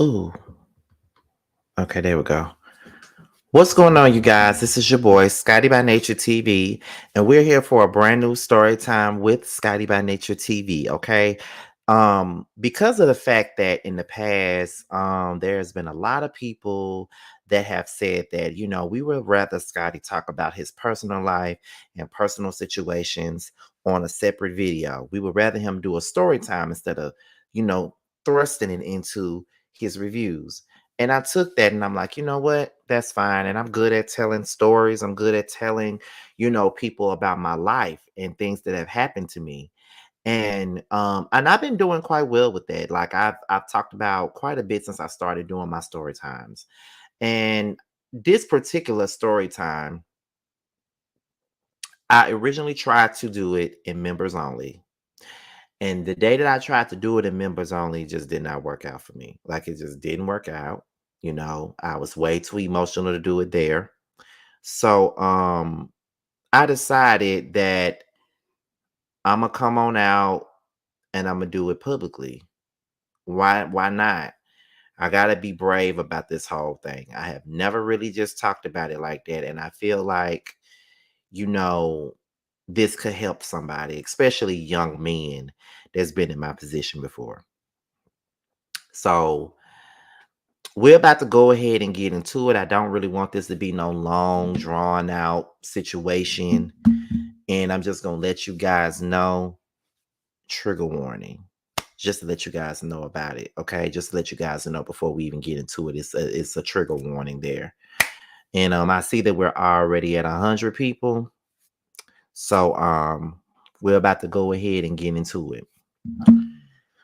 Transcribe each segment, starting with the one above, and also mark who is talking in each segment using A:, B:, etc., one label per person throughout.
A: Ooh, okay, there we go. What's going on, you guys? This is your boy, Scotty by Nature TV, and we're here for a brand new story time with Scotty by Nature TV. Okay. Because of the fact that in the past, there's been a lot of people that have said that, we would rather Scotty talk about his personal life and personal situations on a separate video. We would rather him do a story time instead of, you know, thrusting it into his reviews. And I took that and I'm like, you know what? That's fine. And I'm good at telling stories. I'm good at telling, people about my life and things that have happened to me. And I've been doing quite well with that. Like I've talked about quite a bit since I started doing my story times. And this particular story time, I originally tried to do it in members only. And the day that I tried to do it in members only just did not work out for me. Like it just didn't work out. I was way too emotional to do it there. So I decided that I'm gonna come on out and I'm gonna do it publicly. Why not? I gotta be brave about this whole thing. I have never really just talked about it like that. And I feel like, you know, this could help somebody, especially young men that's been in my position before. So we're about to go ahead and get into it. I don't really want this to be no long, drawn out situation. And I'm just going to let you guys know, trigger warning, just to let you guys know about it. Okay. Just to let you guys know before we even get into it. It's a trigger warning there. And I see that we're already at 100 people. So we're about to go ahead and get into it.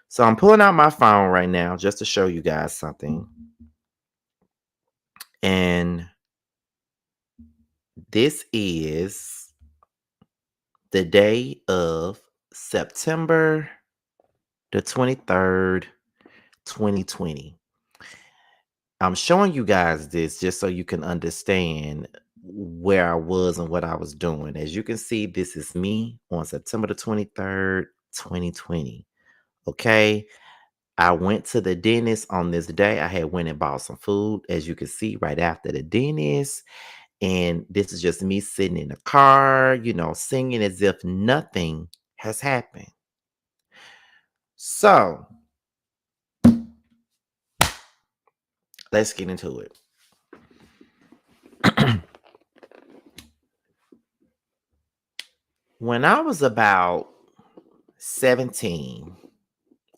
A: So I'm pulling out my phone right now just to show you guys something. And this is the day of September the 23rd, 2020. I'm showing you guys this just so you can understand where I was and what I was doing. As you can see, this is me on September the 23rd, 2020. Okay. I went to the dentist on this day. I had went and bought some food, as you can see, right after the dentist. And this is just me sitting in the car, singing as if nothing has happened. So let's get into it. When I was about 17,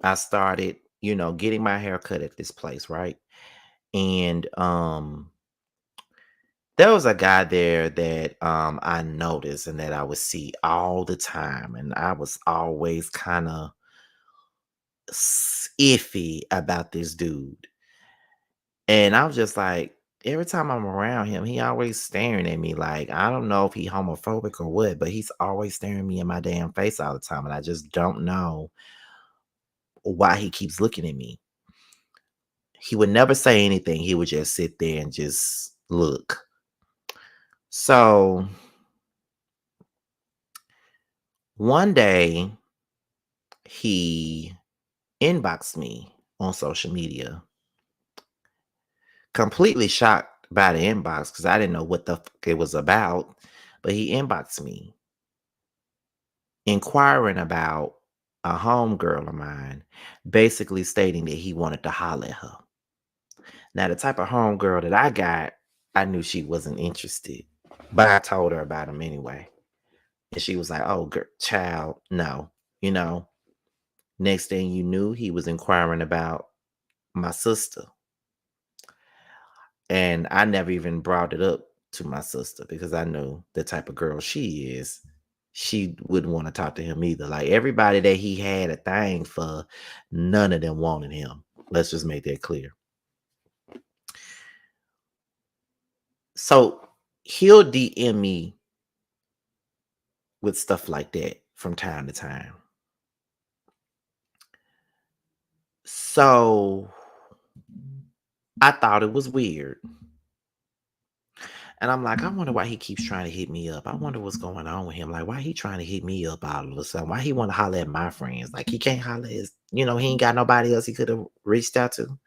A: I started, getting my hair cut at this place, right? And there was a guy there that I noticed and that I would see all the time. And I was always kind of iffy about this dude. And I was just like, every time I'm around him, he always staring at me like, I don't know if he homophobic or what, but he's always staring me in my damn face all the time. And I just don't know why he keeps looking at me. He would never say anything. He would just sit there and just look. So one day he inboxed me on social media, completely shocked by the inbox because I didn't know what the fuck it was about. But he inboxed me inquiring about a homegirl of mine, basically stating that he wanted to holler at her. Now, the type of homegirl that I got, I knew she wasn't interested, but I told her about him anyway. And she was like, oh, girl, child, no. You know, next thing you knew, he was inquiring about my sister. And I never even brought it up to my sister because I knew the type of girl she is. She wouldn't want to talk to him either. Like everybody that he had a thing for, none of them wanted him. Let's just make that clear. So he'll DM me with stuff like that from time to time. So I thought it was weird. And I'm like, I wonder why he keeps trying to hit me up. I wonder what's going on with him. Like, why he trying to hit me up all of a sudden? Why he want to holler at my friends? Like, he can't holler at he ain't got nobody else he could have reached out to.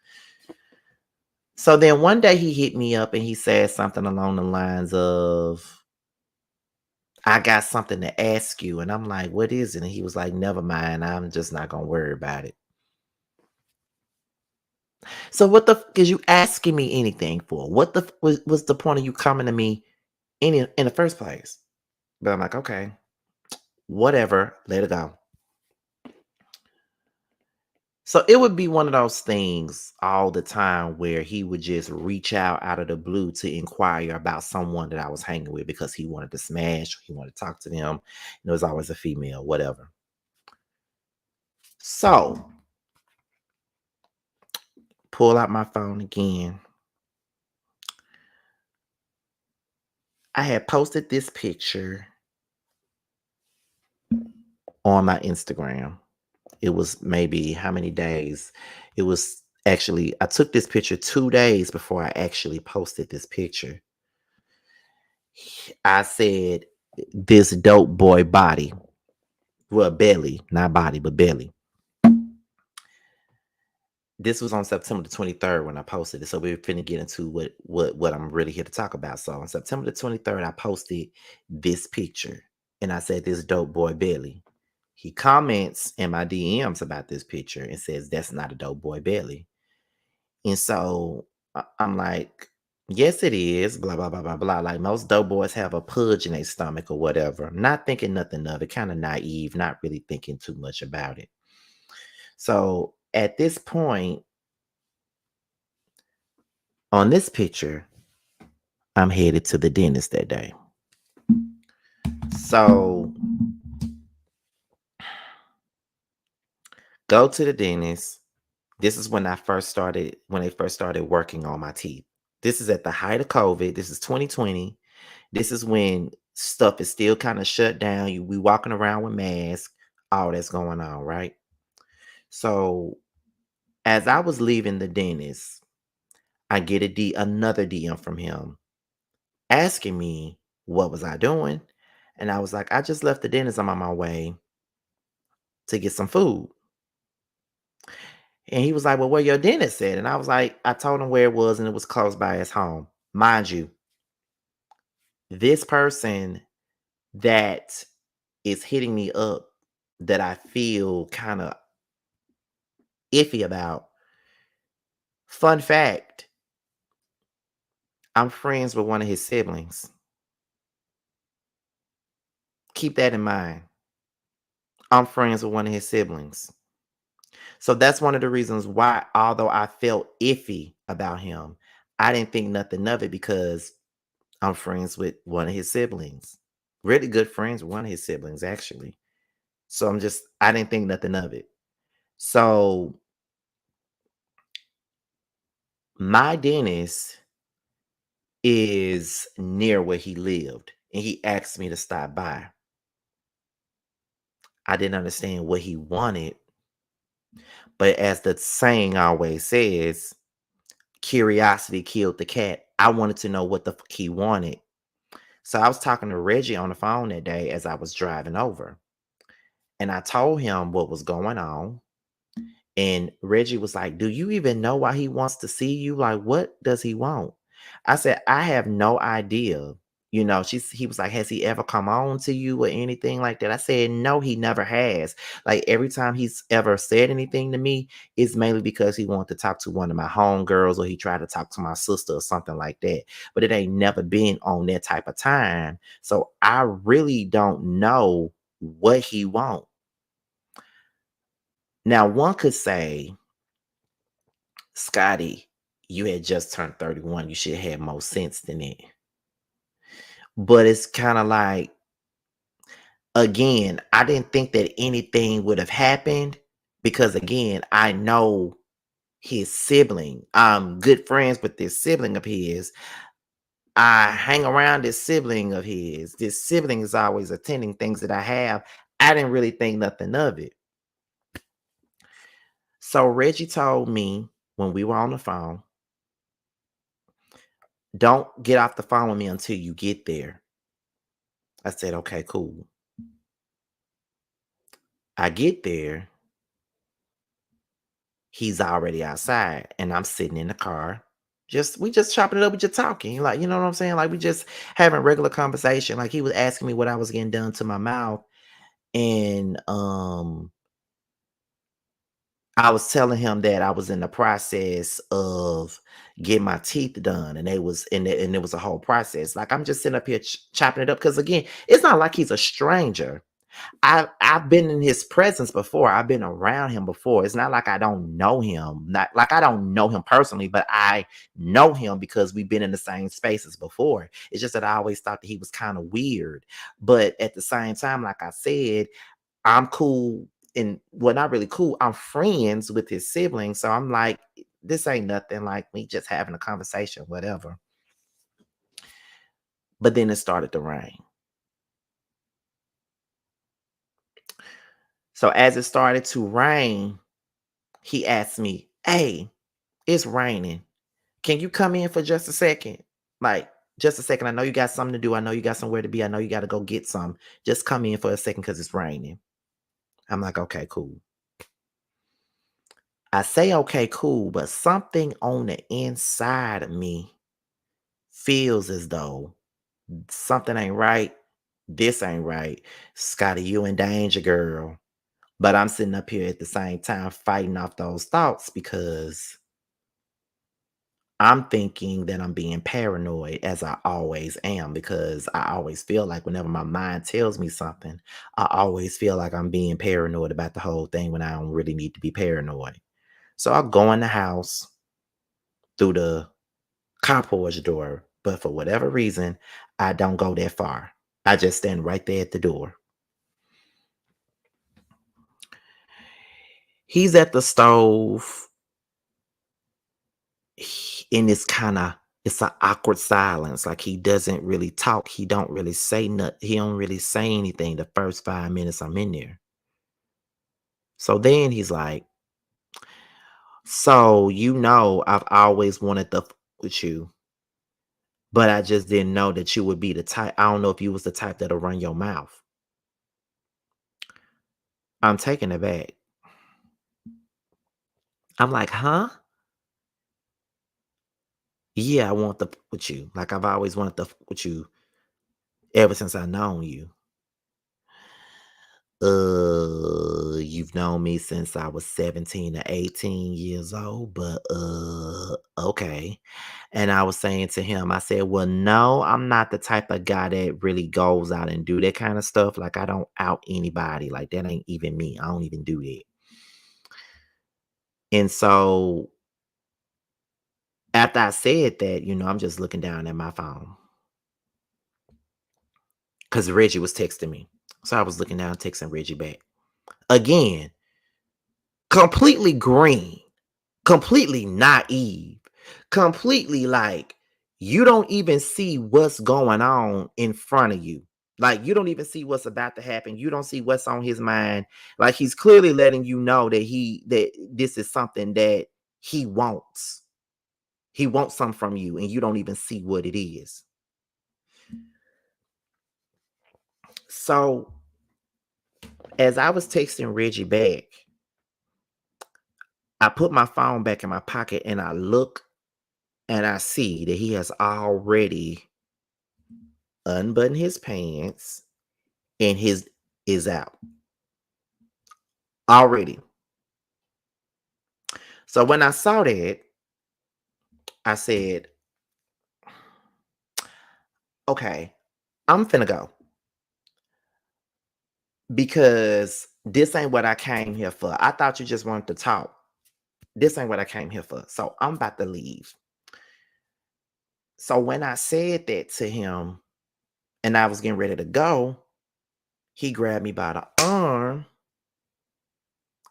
A: So then one day he hit me up and he said something along the lines of, I got something to ask you. And I'm like, what is it? And he was like, never mind. I'm just not going to worry about it. So what the is you asking me anything for? What the was the point of you coming to me in the first place? But I'm like, okay, whatever, let it go. So it would be one of those things all the time where he would just reach out of the blue to inquire about someone that I was hanging with because he wanted to smash, he wanted to talk to them. And it was always a female, whatever. So pull out my phone again. I had posted this picture on my Instagram. It was maybe how many days? It was actually, I took this picture 2 days before I actually posted this picture. I said, this dope boy body. Well, belly, not body, but belly. This was on September the 23rd when I posted it. So we're finna get into what I'm really here to talk about. So on September the 23rd, I posted this picture and I said, this dope boy belly. He comments in my DMs about this picture and says, that's not a dope boy belly. And so I'm like, yes, it is, blah, blah, blah, blah, blah. Like most dope boys have a pudge in their stomach or whatever. Not thinking nothing of it, kind of naive, not really thinking too much about it. So at this point, on this picture, I'm headed to the dentist that day. So go to the dentist. This is when they first started working on my teeth. This is at the height of COVID. This is 2020. This is when stuff is still kind of shut down. We walking around with masks, all that's going on, right? So as I was leaving the dentist, I get another DM from him asking me what was I doing. And I was like, I just left the dentist. I'm on my way to get some food. And he was like, well, where your dentist at? And I was like, I told him where it was, and it was close by his home. Mind you, this person that is hitting me up that I feel kind of iffy about. Fun fact, I'm friends with one of his siblings. Keep that in mind. I'm friends with one of his siblings. So that's one of the reasons why, although I felt iffy about him, I didn't think nothing of it because I'm friends with one of his siblings. Really good friends with one of his siblings, actually. So I didn't think nothing of it. So my dentist is near where he lived, and he asked me to stop by. I didn't understand what he wanted, but as the saying always says, curiosity killed the cat. I wanted to know what the fuck he wanted. So I was talking to Reggie on the phone that day as I was driving over, and I told him what was going on. And Reggie was like, "Do you even know why he wants to see you? Like, what does he want?" I said, "I have no idea." He was like, "Has he ever come on to you or anything like that?" I said, "No, he never has. Like every time he's ever said anything to me, it's mainly because he wanted to talk to one of my homegirls or he tried to talk to my sister or something like that. But it ain't never been on that type of time. So I really don't know what he wants." Now, one could say, Scotty, you had just turned 31. You should have more sense than it. But it's kind of like, again, I didn't think that anything would have happened because, again, I know his sibling. I'm good friends with this sibling of his. I hang around this sibling of his. This sibling is always attending things that I have. I didn't really think nothing of it. So Reggie told me when we were on the phone, don't get off the phone with me until you get there. I said, okay, cool. I get there, he's already outside, and I'm sitting in the car. Just we just chopping it up, we just talking. Like, you know what I'm saying? Like we just having regular conversation. Like he was asking me what I was getting done to my mouth. And I was telling him that I was in the process of getting my teeth done, and it was a whole process. Like I'm just sitting up here chopping it up because again, it's not like he's a stranger. I've been in his presence before. I've been around him before. It's not like I don't know him. Not like I don't know him personally, but I know him because we've been in the same spaces before. It's just that I always thought that he was kind of weird. But at the same time, like I said, I'm cool and well, not really cool. I'm friends with his siblings. So I'm like, this ain't nothing like me just having a conversation, whatever. But then it started to rain. So as it started to rain, he asked me, "Hey, it's raining. Can you come in for just a second? Like, just a second. I know you got something to do. I know you got somewhere to be. I know you got to go get some. Just come in for a second because it's raining." I'm like, okay, cool. I say, okay, cool, but something on the inside of me feels as though something ain't right. This ain't right. Scotty, you in danger, girl. But I'm sitting up here at the same time fighting off those thoughts because I'm thinking that I'm being paranoid as I always am because I always feel like whenever my mind tells me something, I always feel like I'm being paranoid about the whole thing when I don't really need to be paranoid. So I go in the house through the car porch door, but for whatever reason, I don't go that far. I just stand right there at the door. He's at the stove and it's an awkward silence. Like he doesn't really talk. He don't really say nothing. He don't really say anything the first 5 minutes I'm in there. So then he's like, "So I've always wanted to with you, but I just didn't know that you would be the type. I don't know if you was the type that'll run your mouth." I'm taken aback. I'm like, "Huh? Yeah, I want to with you. Like I've always wanted to with you ever since I known you." You've known me since I was 17 to 18 years old, but okay. And I was saying to him, I said, "Well, no, I'm not the type of guy that really goes out and do that kind of stuff. Like I don't out anybody. Like that ain't even me. I don't even do that." And so after I said that, I'm just looking down at my phone because Reggie was texting me. So I was looking down, texting Reggie back. Again, completely green. Completely naive, completely like you don't even see what's going on in front of you. Like you don't even see what's about to happen. You don't see what's on his mind. Like he's clearly letting you know that this is something that he wants. He wants something from you, and you don't even see what it is. So as I was texting Reggie back, I put my phone back in my pocket and I look and I see that he has already unbutton his pants and his is out already. So when I saw that, I said, okay, I'm finna go because this ain't what I came here for. I thought you just wanted to talk. This ain't what I came here for. So I'm about to leave. So when I said that to him and I was getting ready to go, he grabbed me by the arm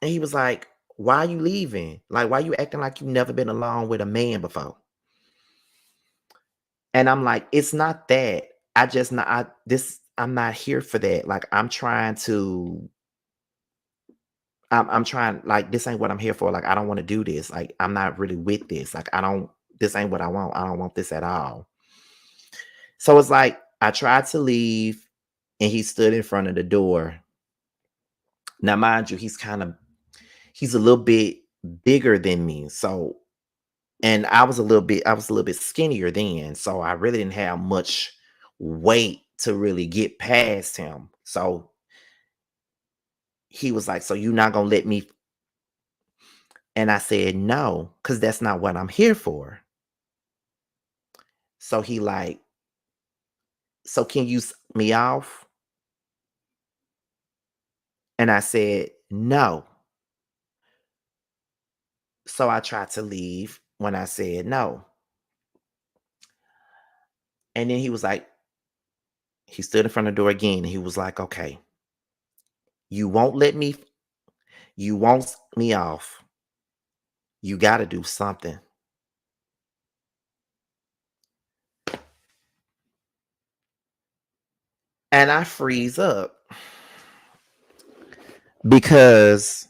A: and he was like, "Why are you leaving? Like, why you acting like you never been alone with a man before?" And I'm like, "It's not that. I'm not here for that. Like I'm trying like this ain't what I'm here for. Like I don't want to do this. Like I'm not really with this. Like I don't this ain't what I want. I don't want this at all." So it's like I tried to leave and he stood in front of the door. Now mind you, he's a little bit bigger than me. So And I was a little bit skinnier then, so I really didn't have much weight to really get past him. So he was like, "So you not gonna let me?" And I said, "No, because that's not what I'm here for." So he like, "So can you me off?" And I said, "No." So I tried to leave when I said no. And then he was like, he stood in front of the door again and he was like, "Okay, you won't let me, you won't me off. You got to do something." And I freeze up because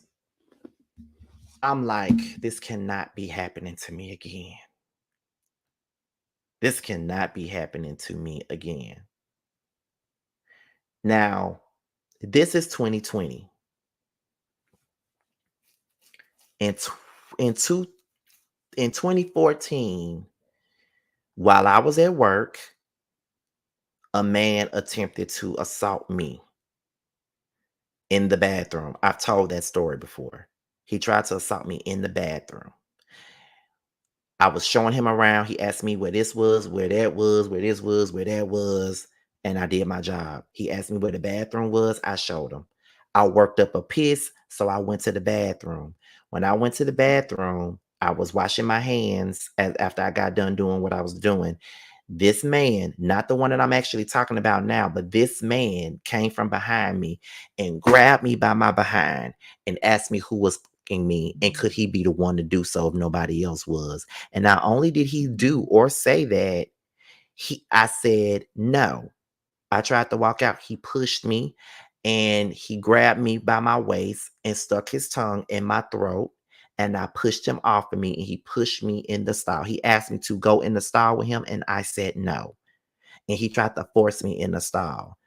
A: I'm like, this cannot be happening to me again. This cannot be happening to me again. Now, this is 2020. In, tw- in, two, in 2014, while I was at work, a man attempted to assault me in the bathroom. I've told that story before. He tried to assault me in the bathroom. I was showing him around. He asked me where this was, where that was, where this was, where that was, and I did my job. He asked me where the bathroom was. I showed him. I worked up a piss, so I went to the bathroom. When I went to the bathroom, I was washing my hands after I got done doing what I was doing. This man, not the one that I'm actually talking about now, but this man came from behind me and grabbed me by my behind and asked me who was fucking me and could he be the one to do so if nobody else was. And not only did he do or say that, I said no. I tried to walk out. He pushed me and he grabbed me by my waist and stuck his tongue in my throat. And I pushed him off of me and he pushed me in the stall. He asked me to go in the stall with him and I said no. And he tried to force me in the stall.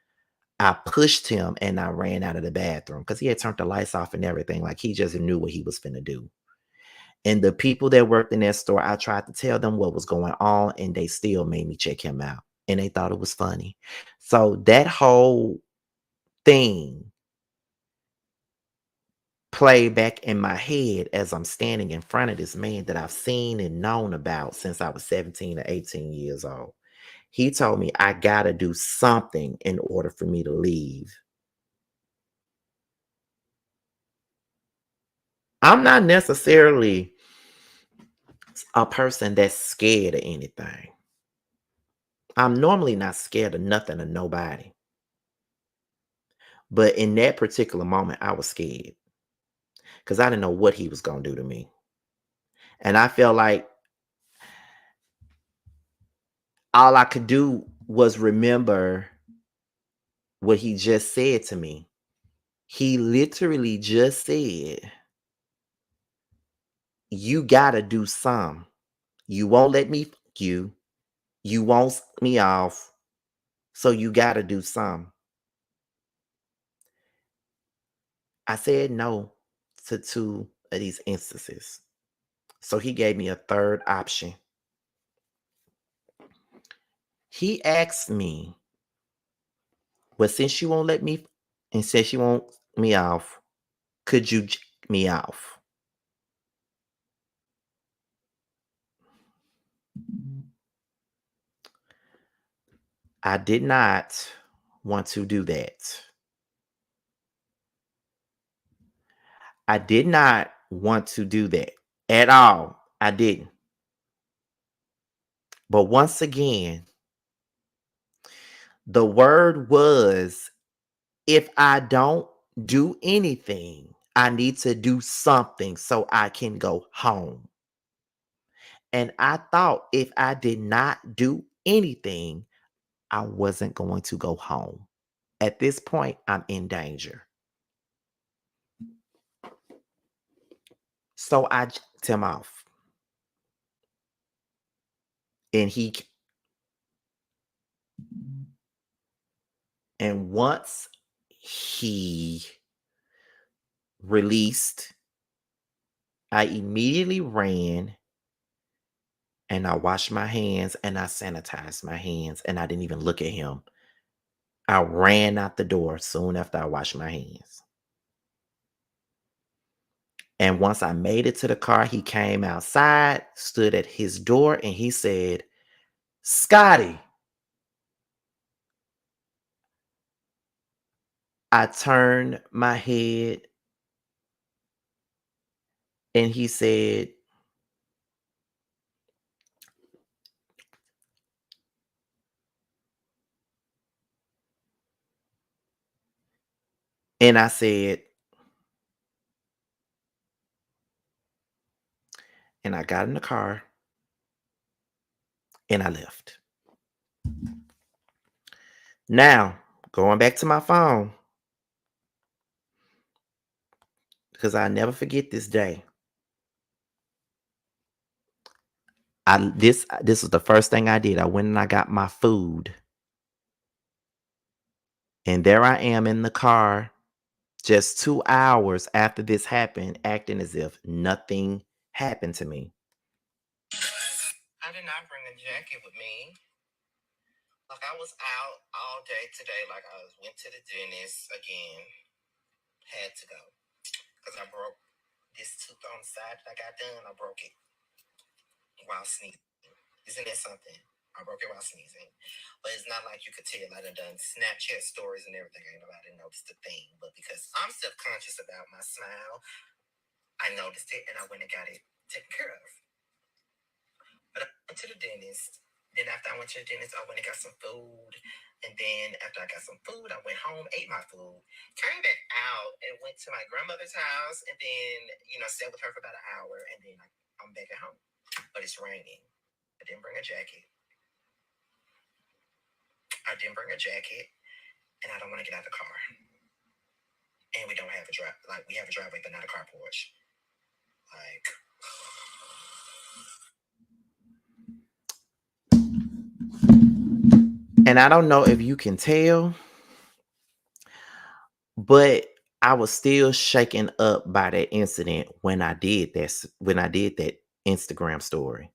A: I pushed him and I ran out of the bathroom because he had turned the lights off and everything. Like he just knew what he was finna do. And the people that worked in that store, I tried to tell them what was going on, and they still made me check him out. And they thought it was funny. So that whole thing played back in my head as I'm standing in front of this man that I've seen and known about since I was 17 or 18 years old. He told me I gotta do something in order for me to leave. I'm not necessarily a person that's scared of anything. I'm normally not scared of nothing or nobody. But in that particular moment, I was scared because I didn't know what he was going to do to me. And I felt like all I could do was remember what he just said to me. He literally just said, "You got to do some. You won't let me fuck you. You won't me off. So you got to do some." I said no to two of these instances. So he gave me a third option. He asked me, "Well, since you won't let me and since you won't me off, could you jack me off?" I did not want to do that. I did not want to do that at all. I didn't. But once again, the word was, if I don't do anything, I need to do something so I can go home. And I thought if I did not do anything, I wasn't going to go home. At this point, I'm in danger. So I jacked him off. And once he released, I immediately ran and I washed my hands and I sanitized my hands and I didn't even look at him. I ran out the door soon after I washed my hands. And once I made it to the car, he came outside, stood at his door, and he said, "Scotty." I turned my head and he said, and I said, and I got in the car and I left. Now, going back to my phone, because I never forget this day. This was the first thing I did. I went and I got my food. And there I am in the car just 2 hours after this happened, acting as if nothing happened to me. I did not bring a jacket with me. Like I was out all day today. Like went to the dentist again. Had to go because I broke this tooth on the side that I got done. I broke it while sneezing. Isn't that something? I broke it while sneezing. But it's not like you could tell. I done Snapchat stories and everything. Ain't nobody noticed a thing. But because I'm self conscious about my smile, I noticed it and I went and got it taken care of. But I went to the dentist. Then after I went to the dentist, I went and got some food. And then after I got some food, I went home, ate my food, came back out and went to my grandmother's house and then, stayed with her for about an hour. And then I'm back at home. But it's raining. I didn't bring a jacket. And I don't want to get out of the car. And we don't have a drive. Like, we have a driveway, but not a car porch. Like, and I don't know if you can tell, but I was still shaken up by that incident when I did that Instagram story.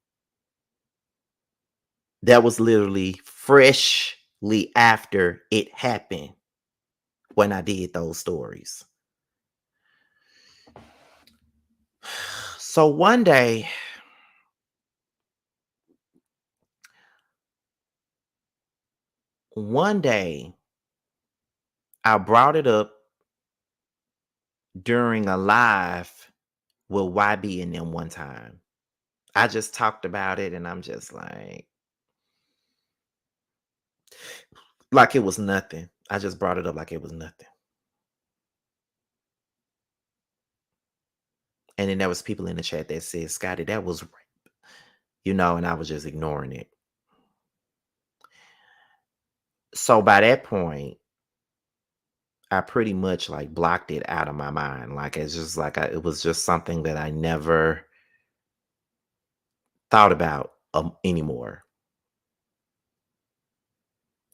A: That was literally freshly after it happened when I did those stories. So one day I brought it up during a live with YB and them one time. I just talked about it and I'm just like it was nothing. I just brought it up like it was nothing. And then there was people in the chat that said, "Scotty, that was rape," and I was just ignoring it. So by that point, I pretty much like blocked it out of my mind. Like it's just like it was just something that I never thought about anymore.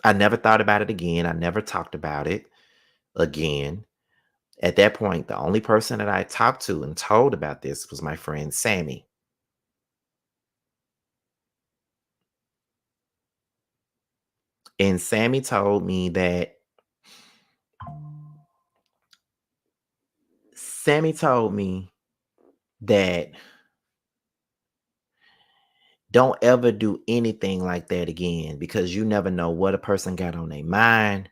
A: I never thought about it again. I never talked about it again. At that point, the only person that I talked to and told about this was my friend Sammy. And Sammy told me that don't ever do anything like that again because you never know what a person got on their mind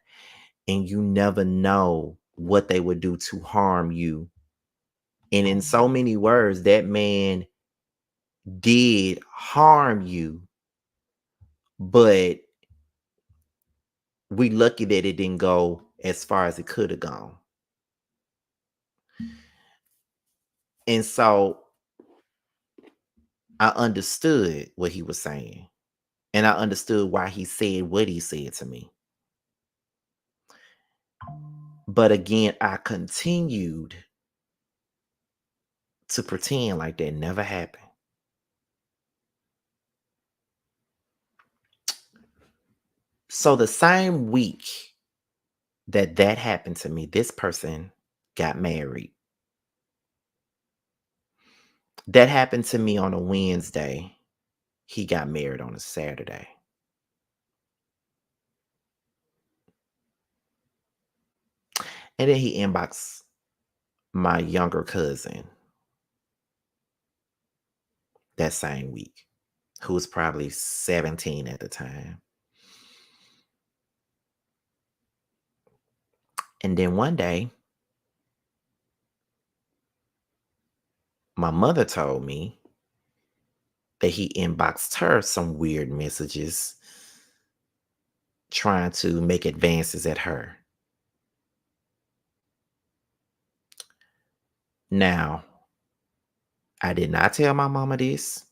A: and you never know what they would do to harm you. And in so many words, that man did harm you, but we lucky that it didn't go as far as it could have gone. And so I understood what he was saying. And I understood why he said what he said to me. But again, I continued to pretend like that never happened. So the same week that happened to me, this person got married. That happened to me on a Wednesday. he got married on a Saturday. And then he inboxed my younger cousin that same week, who was probably 17 at the time. And then one day, my mother told me that he inboxed her some weird messages trying to make advances at her. Now, I did not tell my mama this.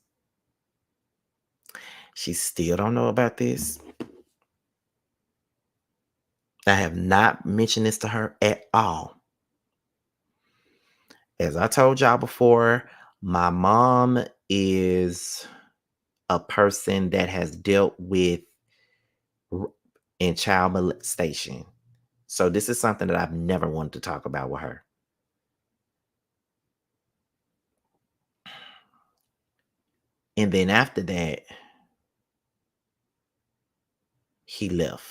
A: She still don't know about this. I have not mentioned this to her at all. As I told y'all before, my mom is a person that has dealt with r- in child molestation. So this is something that I've never wanted to talk about with her. And then after that, he left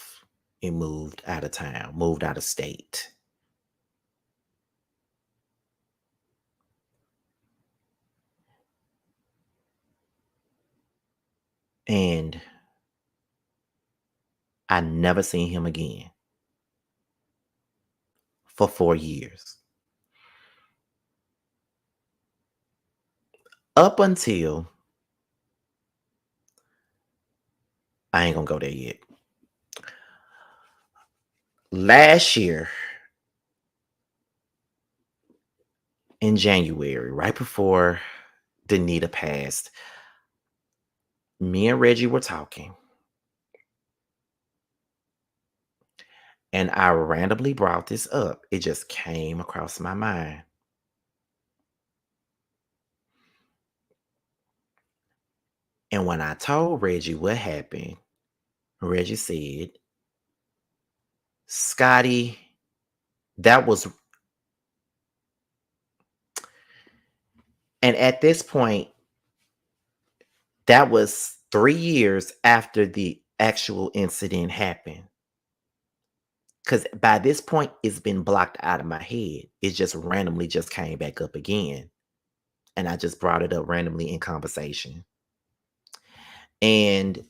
A: and moved out of town, moved out of state. And I never seen him again for 4 years. Up until I ain't gonna go there yet. Last year in January, right before Danita passed, me and Reggie were talking, and I randomly brought this up. It just came across my mind. And when I told Reggie what happened, Reggie said, Scotty, that was, and at this point, that was 3 years after the actual incident happened. Because by this point, it's been blocked out of my head. It just randomly just came back up again. And I just brought it up randomly in conversation. And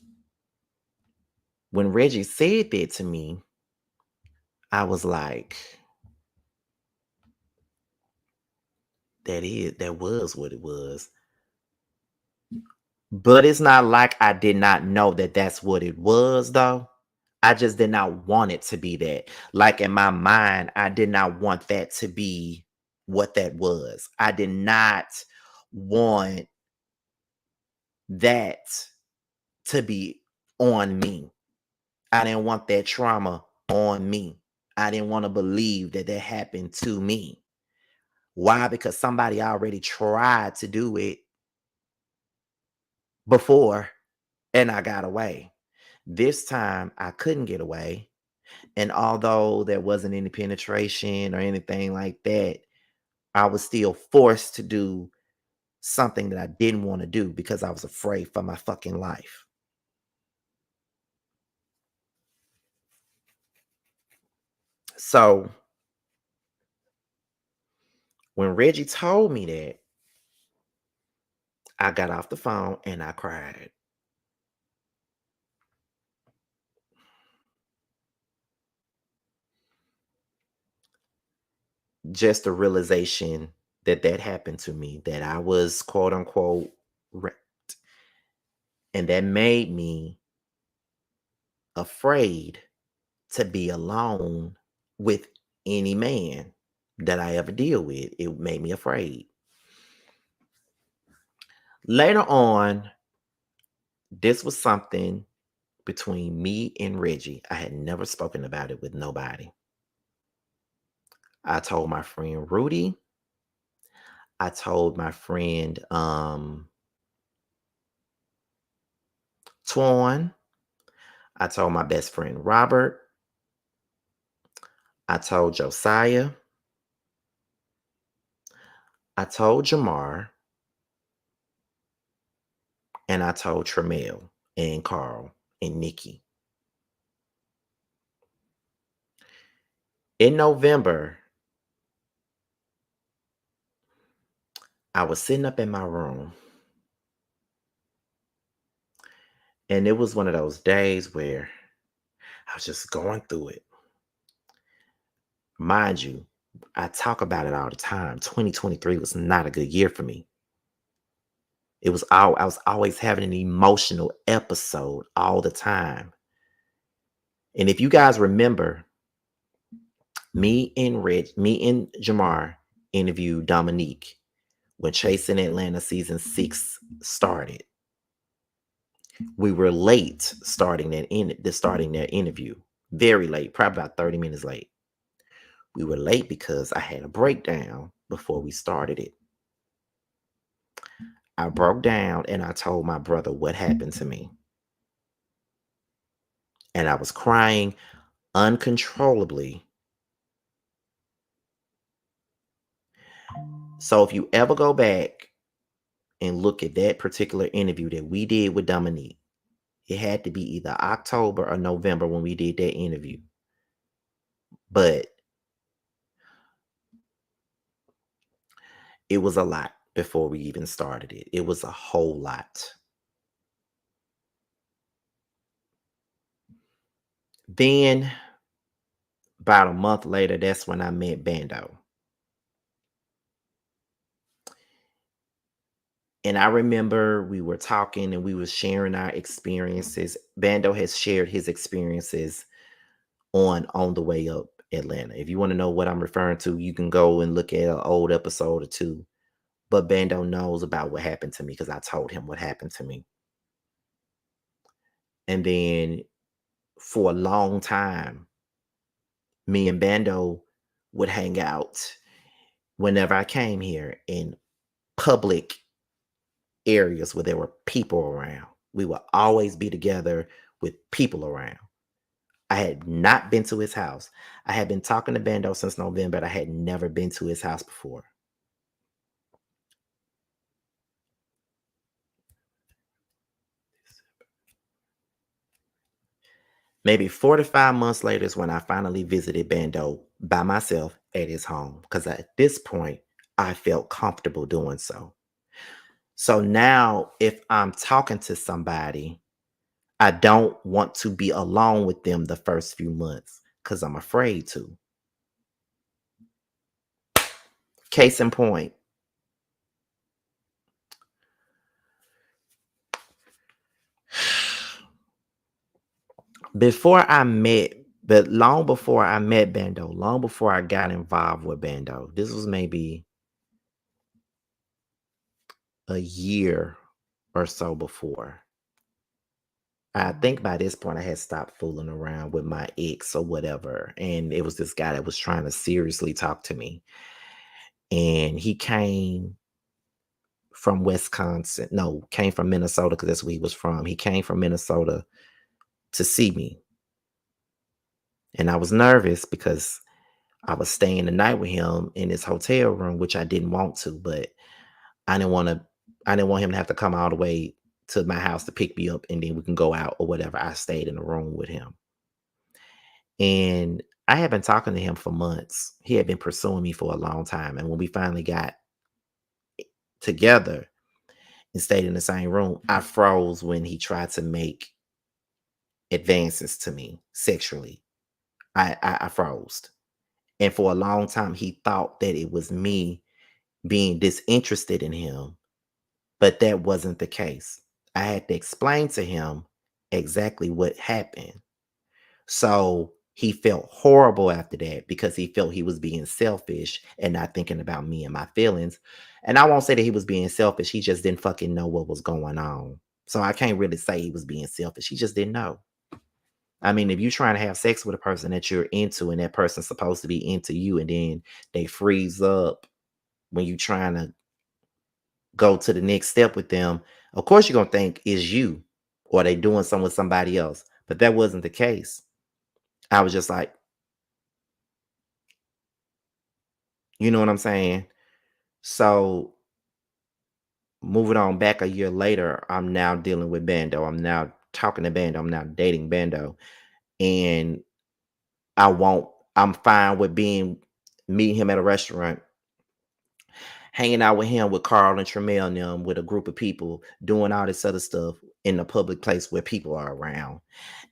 A: when Reggie said that to me, I was like, that was what it was. But it's not like I did not know that that's what it was, though. I just did not want it to be that. Like in my mind, I did not want that to be what that was. I did not want that to be on me. I didn't want that trauma on me. I didn't want to believe that that happened to me. Why? Because somebody already tried to do it before and I got away. This time I couldn't get away. And although there wasn't any penetration or anything like that, I was still forced to do something that I didn't want to do because I was afraid for my fucking life. So when Reggie told me that, I got off the phone and I cried. Just the realization that that happened to me, that I was quote unquote raped. And that made me afraid to be alone with any man that I ever deal with. It made me afraid. Later on, this was something between me and Reggie. I had never spoken about it with nobody. I told my friend Rudy. I told my friend Twan. I told my best friend Robert. I told Josiah. I told Jamar. and I told Tremel and Carl and Nikki. In November, I was sitting up in my room, and it was one of those days where I was just going through it. Mind you, I talk about it all the time. 2023 was not a good year for me. I was always having an emotional episode all the time. And if you guys remember, me and Jamar interviewed Dominique when Chasing Atlanta season 6 started. We were late starting that interview. Very late, probably about 30 minutes late. We were late because I had a breakdown before we started it. I broke down and I told my brother what happened to me. And I was crying uncontrollably. So if you ever go back and look at that particular interview that we did with Dominique, it had to be either October or November when we did that interview. But it was a lot before we even started it. It was a whole lot. Then, about a month later, that's when I met Bando. And I remember we were talking and we were sharing our experiences. Bando has shared his experiences on the way up Atlanta. If you want to know what I'm referring to, you can go and look at an old episode or two. But Bando knows about what happened to me because I told him what happened to me. And then for a long time, me and Bando would hang out whenever I came here in public areas where there were people around. We would always be together with people around. I had not been to his house. I had been talking to Bando since November, but I had never been to his house before. Maybe 4 to 5 months later is when I finally visited Bando by myself at his home because at this point, I felt comfortable doing so. So now, if I'm talking to somebody, I don't want to be alone with them the first few months because I'm afraid to. Case in point, before I met, but long before I met Bando, long before I got involved with Bando, this was maybe a year or so before. I think by this point I had stopped fooling around with my ex or whatever. And it was this guy that was trying to seriously talk to me. And he came from Wisconsin. No, came from Minnesota because that's where he was from. He came from Minnesota to see me. And I was nervous because I was staying the night with him in his hotel room, which I didn't want to, but I didn't want to I didn't want him to have to come all the way to my house to pick me up and then we can go out or whatever. I stayed in the room with him. And I had been talking to him for months. He had been pursuing me for a long time. And when we finally got together and stayed in the same room, I froze when he tried to make advances to me sexually. I froze. And for a long time, he thought that it was me being disinterested in him, but that wasn't the case. I had to explain to him exactly what happened. So he felt horrible after that because he felt he was being selfish and not thinking about me and my feelings. And I won't say that he was being selfish. He just didn't fucking know what was going on. So I can't really say he was being selfish. He just didn't know. I mean, if you're trying to have sex with a person that you're into and that person's supposed to be into you and then they freeze up when you're trying to go to the next step with them, of course you're going to think is you or they doing something with somebody else. But that wasn't the case. I was just like, you know what I'm saying? So moving on back a year later, I'm now dealing with Bando. I'm now talking to Bando. I'm now dating Bando. And I won't, I'm fine with meeting him at a restaurant, hanging out with him, with Carl and Tremel and them, with a group of people, doing all this other stuff in a public place where people are around.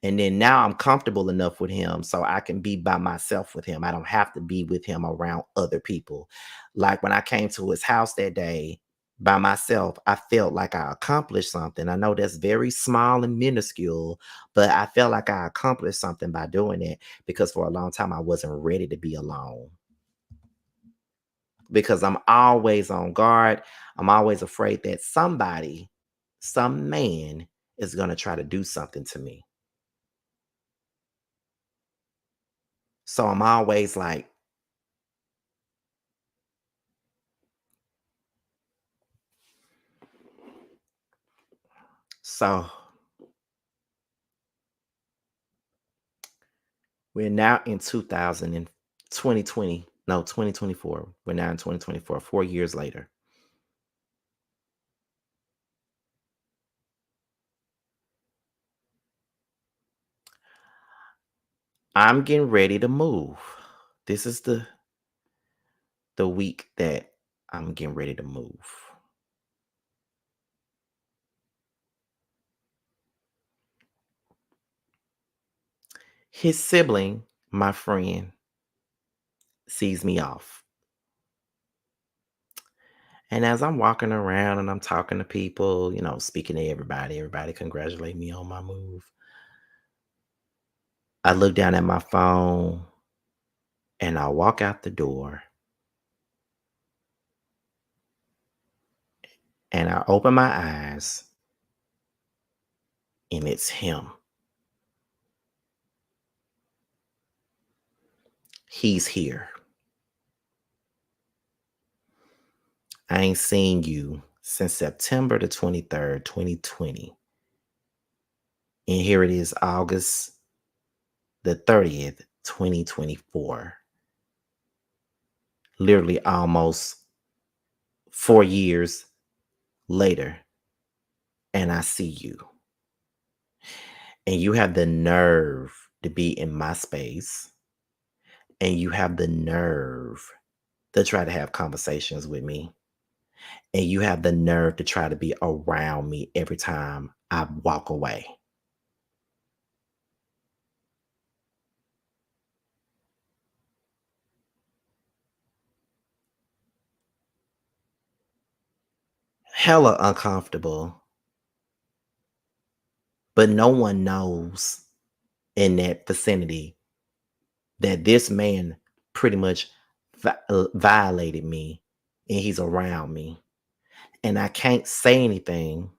A: And then now I'm comfortable enough with him so I can be by myself with him. I don't have to be with him around other people. Like when I came to his house that day by myself, I felt like I accomplished something. I know that's very small and minuscule, but I felt like I accomplished something by doing it because for a long time I wasn't ready to be alone because I'm always on guard. I'm always afraid that somebody, some man, is going to try to do something to me. So I'm always like, so we're now in 2000 and 2020, no, 2024. We're now in 2024, 4 years later. I'm getting ready to move. This is the week that I'm getting ready to move. His sibling, my friend, sees me off. And as I'm walking around and I'm talking to people, speaking to everybody congratulate me on my move. I look down at my phone and I walk out the door and I open my eyes and it's him. He's here. I ain't seen you since September the 23rd, 2020. And here it is, August the 30th, 2024. Literally almost 4 years later. And I see you. And you have the nerve to be in my space. And you have the nerve to try to have conversations with me. And you have the nerve to try to be around me every time I walk away. Hella uncomfortable, but no one knows in that vicinity that this man pretty much violated me and he's around me. And I can't say anything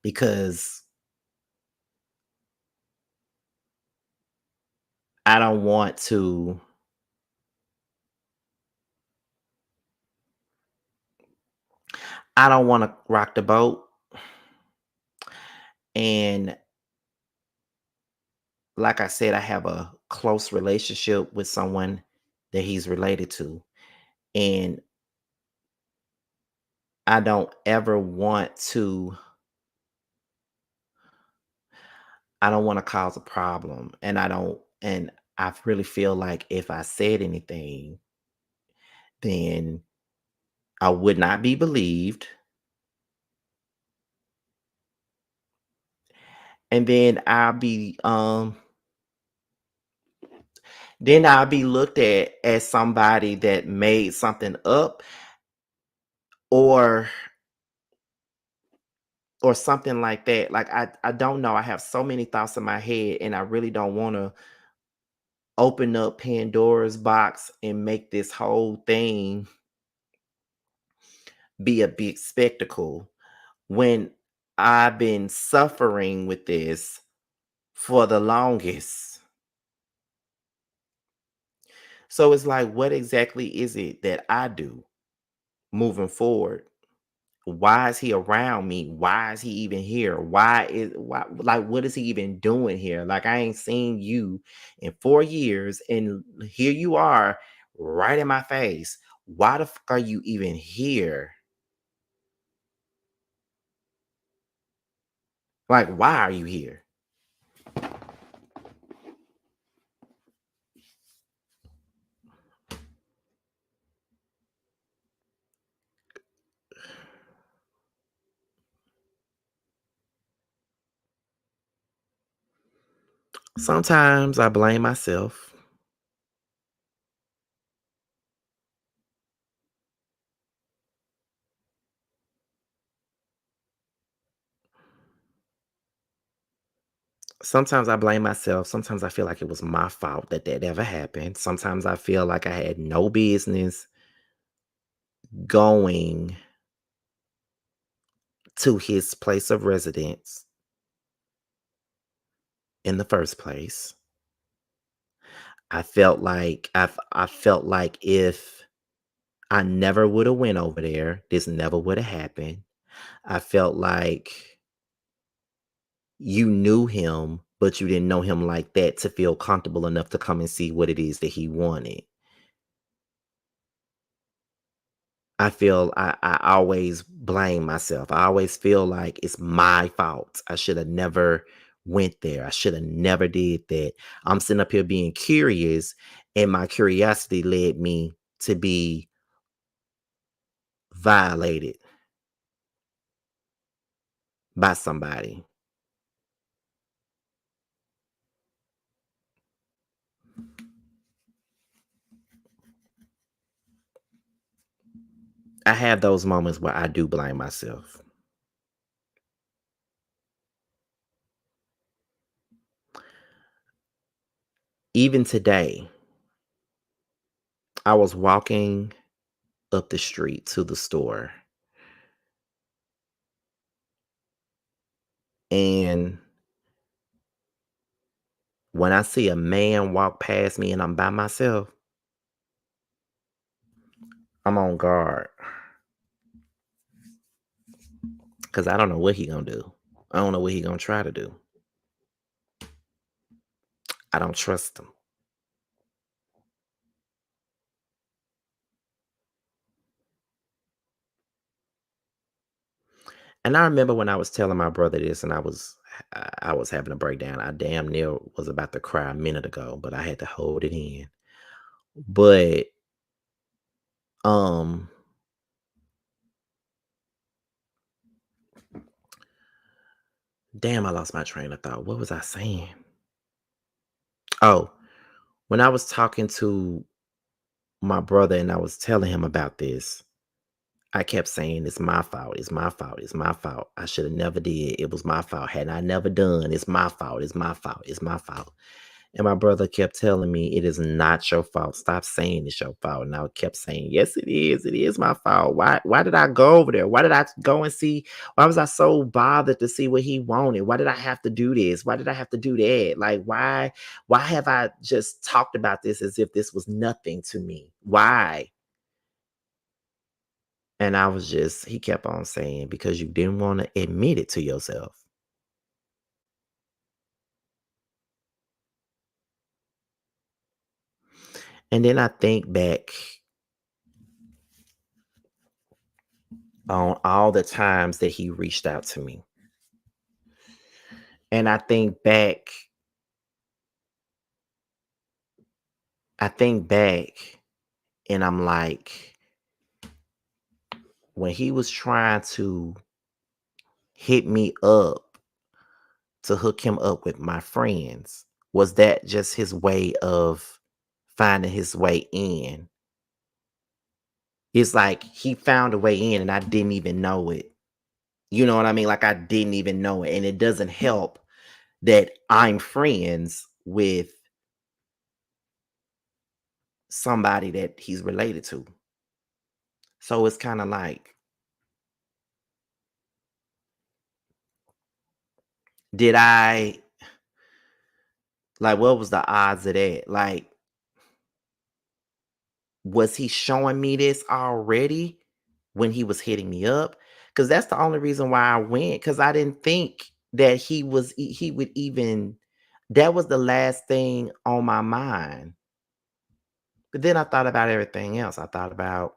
A: because I don't want to rock the boat. And like I said, I have a close relationship with someone that he's related to. And I don't ever want to I don't want to cause a problem. And I really feel like if I said anything, then I would not be believed. And then I'll be looked at as somebody that made something up or or something like that. Like I don't know. I have so many thoughts in my head and I really don't want to open up Pandora's box and make this whole thing be a big spectacle when I've been suffering with this for the longest. So it's like, what exactly is it that I do moving forward? Why is he around me? Why is he even here? Why like what is he even doing here? Like I ain't seen you in 4 years and here you are right in my face. Why the fuck are you even here? Like, why are you here? Sometimes I blame myself. Sometimes I blame myself. Sometimes I feel like it was my fault that that ever happened. Sometimes I feel like I had no business going to his place of residence in the first place. I felt like if I never would have went over there, this never would have happened. I felt like you knew him, but you didn't know him like that to feel comfortable enough to come and see what it is that he wanted. I always blame myself. I always feel like it's my fault. I should have never went there. I should have never did that. I'm sitting up here being curious, and my curiosity led me to be violated by somebody. I have those moments where I do blame myself. Even today, I was walking up the street to the store, and when I see a man walk past me and I'm by myself, I'm on guard because I don't know what he gonna do. I don't know what he gonna try to do. I don't trust him. And I remember when I was telling my brother this, and I was having a breakdown. I damn near was about to cry a minute ago, but I had to hold it in. But um, damn, I lost my train of thought. What was I saying? Oh, when I was talking to my brother and I was telling him about this, I kept saying, "It's my fault. It's my fault. It's my fault. I should have never did. It was my fault. Had I never done, it's my fault. It's my fault. It's my fault." And my brother kept telling me, "It is not your fault. Stop saying it's your fault." And I kept saying, "Yes, it is. It is my fault. Why did I go over there? Why did I go and see? Why was I so bothered to see what he wanted? Why did I have to do this? Why did I have to do that? Like, why have I just talked about this as if this was nothing to me? Why?" And I was just he kept on saying, "Because you didn't wanna admit it to yourself." And then I think back on all the times that he reached out to me. And I think back and I'm like, when he was trying to hit me up to hook him up with my friends, was that just his way of finding his way in? It's like he found a way in and I didn't even know it. You know what I mean? Like I didn't even know it. And it doesn't help that I'm friends with somebody that he's related to. So it's kind of like, did I like what was the odds of that? Like, was he showing me this already when he was hitting me up? Because that's the only reason why I went. Because I didn't think that he would even that was the last thing on my mind. But then I thought about everything else. I thought about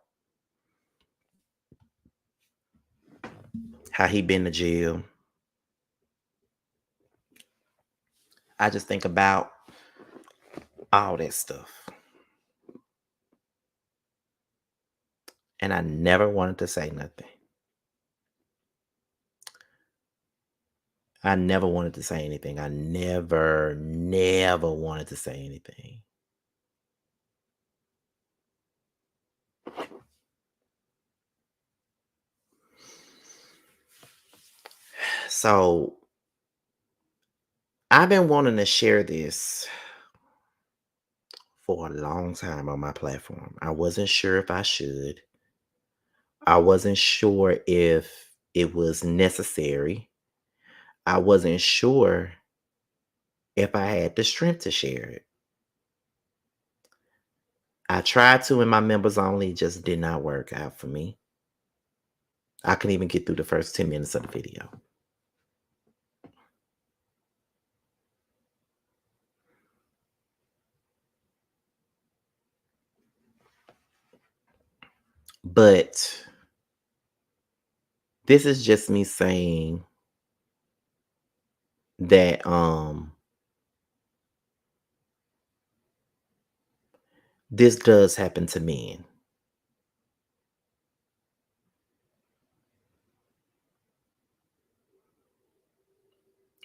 A: how he been to jail. I just think about all that stuff. And I never wanted to say nothing. I never wanted to say anything. I never wanted to say anything. So I've been wanting to share this for a long time on my platform. I wasn't sure if I should. I wasn't sure if it was necessary. I wasn't sure if I had the strength to share it. I tried to in my members only, it just did not work out for me. I couldn't even get through the first 10 minutes of the video. But this is just me saying that this does happen to men.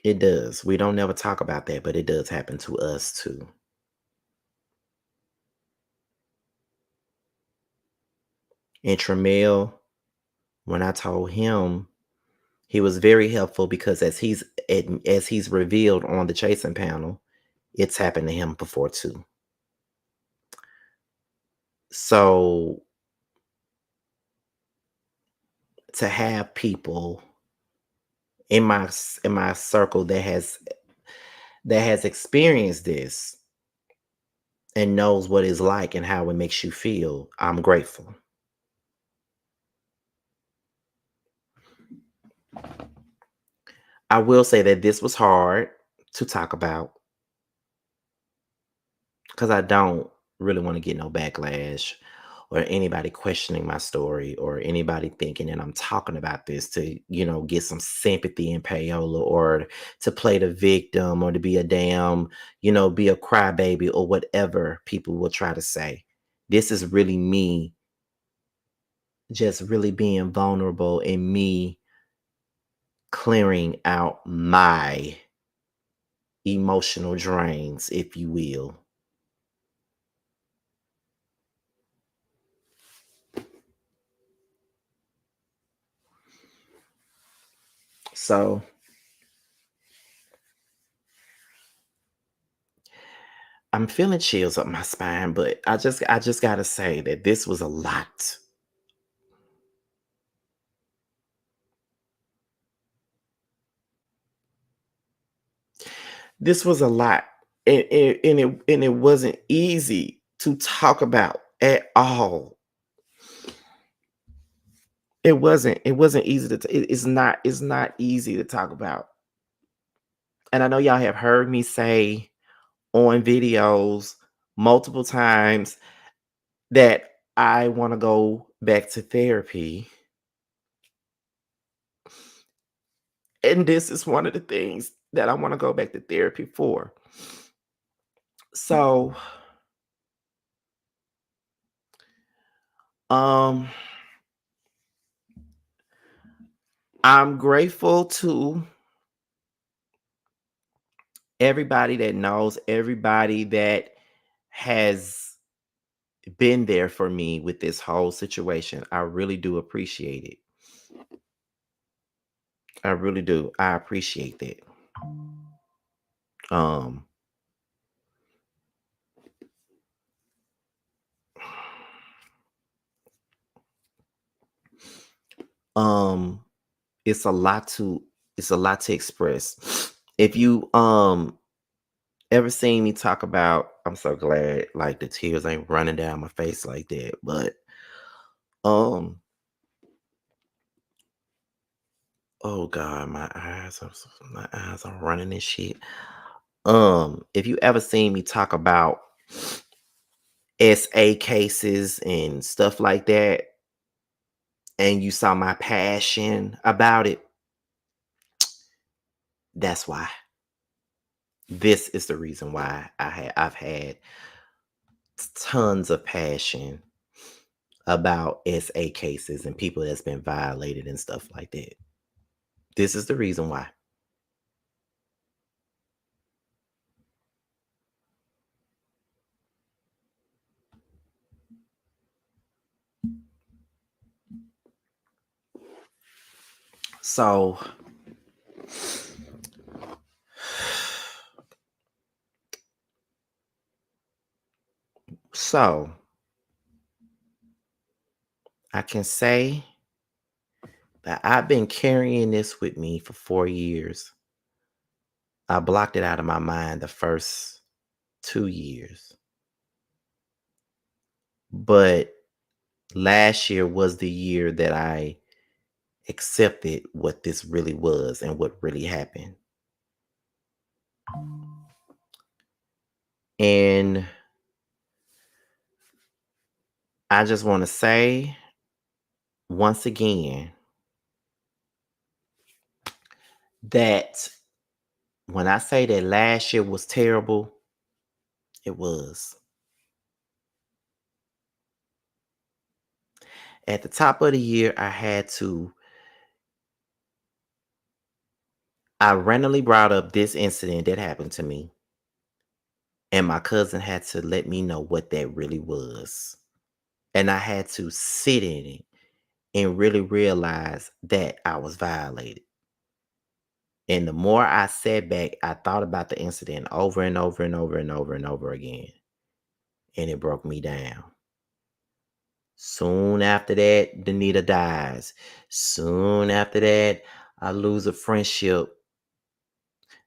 A: It does. We don't never talk about that, but it does happen to us too. And Tramiel, when I told him, he was very helpful because as he's revealed on the chasing panel, it's happened to him before too. So to have people in my circle that has experienced this and knows what it's like and how it makes you feel, I'm grateful. I will say that this was hard to talk about because I don't really want to get no backlash or anybody questioning my story or anybody thinking that I'm talking about this to, get some sympathy and payola or to play the victim or to be a damn, be a crybaby or whatever people will try to say. This is really me just really being vulnerable and me clearing out my emotional drains, if you will. So I'm feeling chills up my spine, but I just gotta say that this was a lot. This was a lot. And it wasn't easy to talk about at all. It wasn't easy it's not easy to talk about. And I know y'all have heard me say on videos multiple times that I want to go back to therapy. And this is one of the things that I want to go back to therapy for. So, um, I'm grateful to everybody that knows, everybody that has been there for me with this whole situation. I really do appreciate it. I really do. I appreciate that. Um, um, it's a lot to express. If you ever seen me talk about, I'm so glad like the tears ain't running down my face like that. But um oh god, my eyes are running and shit. If you ever seen me talk about SA cases and stuff like that, and you saw my passion about it, that's why. This is the reason why I've had tons of passion about SA cases and people that's been violated and stuff like that. This is the reason why. So, so I can say that I've been carrying this with me for 4 years. I blocked it out of my mind the first 2 years. But last year was the year that I accepted what this really was and what really happened. And I just want to say once again that when I say that last year was terrible, it was. At the top of the year, I randomly brought up this incident that happened to me, and my cousin had to let me know what that really was. And I had to sit in it and really realize that I was violated. And the more I sat back, I thought about the incident over and over and over and over and over again. And it broke me down. Soon after that, Danita dies. Soon after that, I lose a friendship.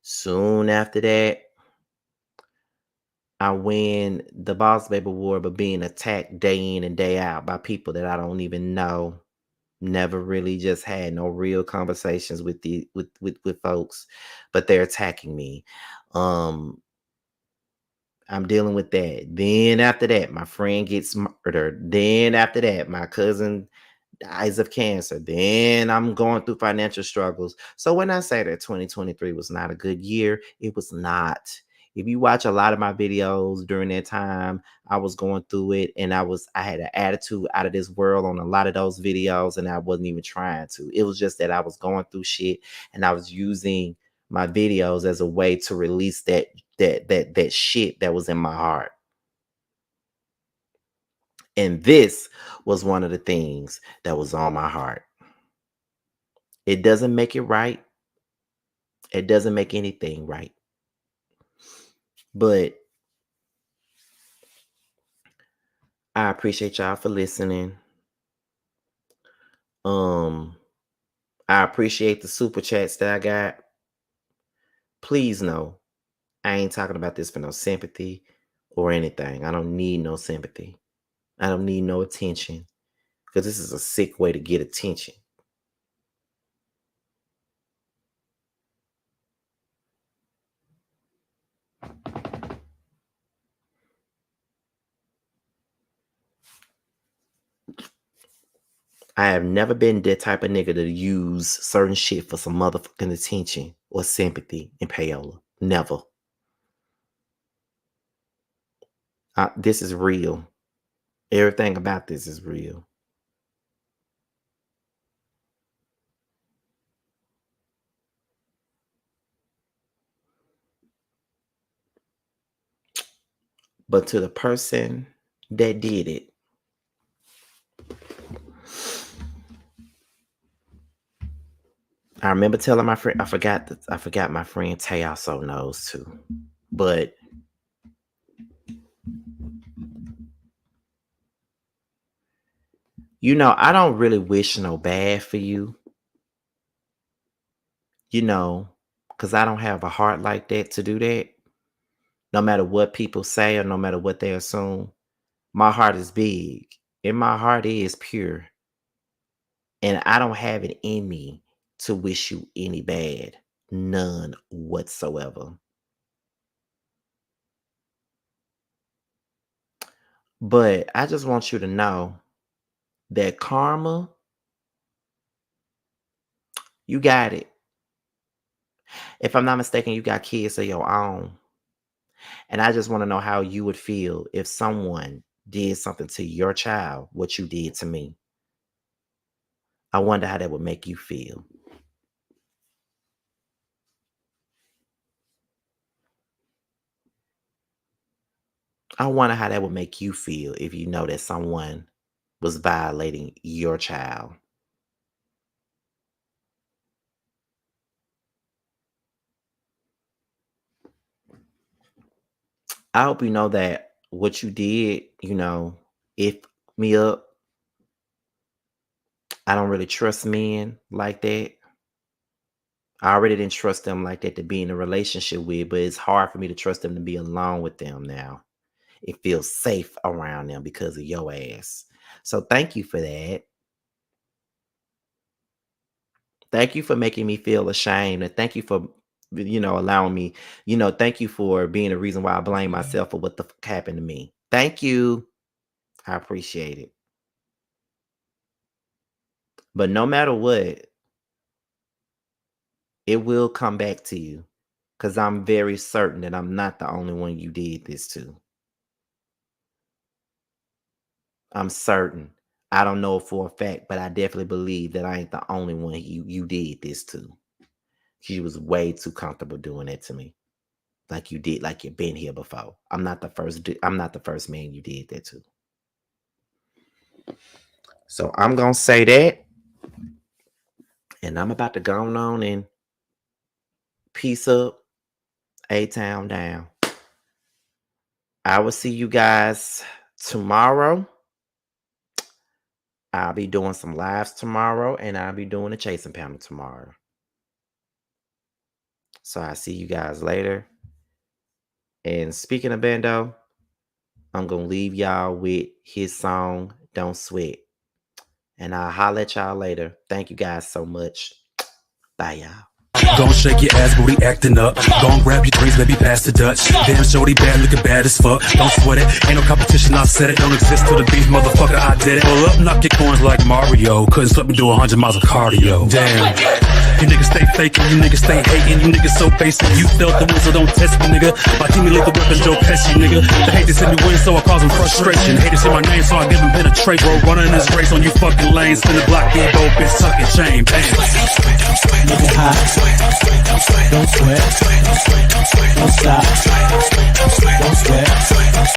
A: Soon after that, I win the Boss Baby Award, but being attacked day in and day out by people that I don't even know. Never really just had no real conversations with with folks, but they're attacking me. Um, I'm dealing with that. Then after that, my friend gets murdered. Then after that, my cousin dies of cancer. Then I'm going through financial struggles. So when I say that 2023 was not a good year, it was not. If you watch a lot of my videos during that time, I was going through it and I had an attitude out of this world on a lot of those videos and I wasn't even trying to. It was just that I was going through shit and I was using my videos as a way to release that shit that was in my heart. And this was one of the things that was on my heart. It doesn't make it right. It doesn't make anything right. But I appreciate y'all for listening. Um, I appreciate the super chats that I got. Please know I ain't talking about this for no sympathy or anything. I don't need no sympathy. I don't need no attention because this is a sick way to get attention. I have never been that type of nigga to use certain shit for some motherfucking attention or sympathy and payola. Never. This is real. Everything about this is real. But to the person that did it, I remember telling my friend, I forgot my friend Tay also knows too. But I don't really wish no bad for you, because I don't have a heart like that to do that. No matter what people say or no matter what they assume, my heart is big and my heart is pure. And I don't have it in me to wish you any bad. None whatsoever. But I just want you to know that karma, you got it. If I'm not mistaken, you got kids of your own. And I just want to know how you would feel if someone did something to your child, what you did to me. I wonder how that would make you feel. I wonder how that would make you feel if you know that someone was violating your child. I hope you know that what you did, if me up, I don't really trust men like that. I already didn't trust them like that to be in a relationship with, but it's hard for me to trust them to be alone with them now. It feels safe around them because of your ass. So thank you for that. Thank you for making me feel ashamed. And thank you for, allowing me, thank you for being the reason why I blame myself for what the fuck happened to me. Thank you. I appreciate it. But no matter what, it will come back to you because I'm very certain that I'm not the only one you did this to. I'm certain. I don't know for a fact, but I definitely believe that I ain't the only one you did this to. She was way too comfortable doing it to me. Like you did, like you've been here before. I'm not the first man you did that to. So I'm gonna say that. And I'm about to go on and peace up, A-Town down. I will see you guys tomorrow. I'll be doing some lives tomorrow, and I'll be doing a chasing panel tomorrow. So I'll see you guys later. And speaking of Bando, I'm going to leave y'all with his song, Don't Sweat. And I'll holler at y'all later. Thank you guys so much. Bye, y'all.
B: Gon' shake your ass, booty acting up. Gon' grab your drinks, baby, pass the Dutch. Damn, shorty bad, looking bad as fuck. Don't sweat it, ain't no competition, I said it. Don't exist to the beef, motherfucker, I did it. Pull up, knock your corns like Mario. Couldn't sweat me do 100 miles of cardio. Damn. You niggas stay faking, you niggas stay hating, you niggas so basic. You felt the one, so don't test me, nigga. My team leave the weapon, Joe Pesci, nigga. The haters see me win, so I cause them frustration. Haters see my name, so I give them penetration. Bro, running this race on you fucking lanes. Spin the block, big bold bitch, tuck your chain, bang.
C: Nigga high. Don't sweat. Don't stop. Don't sweat.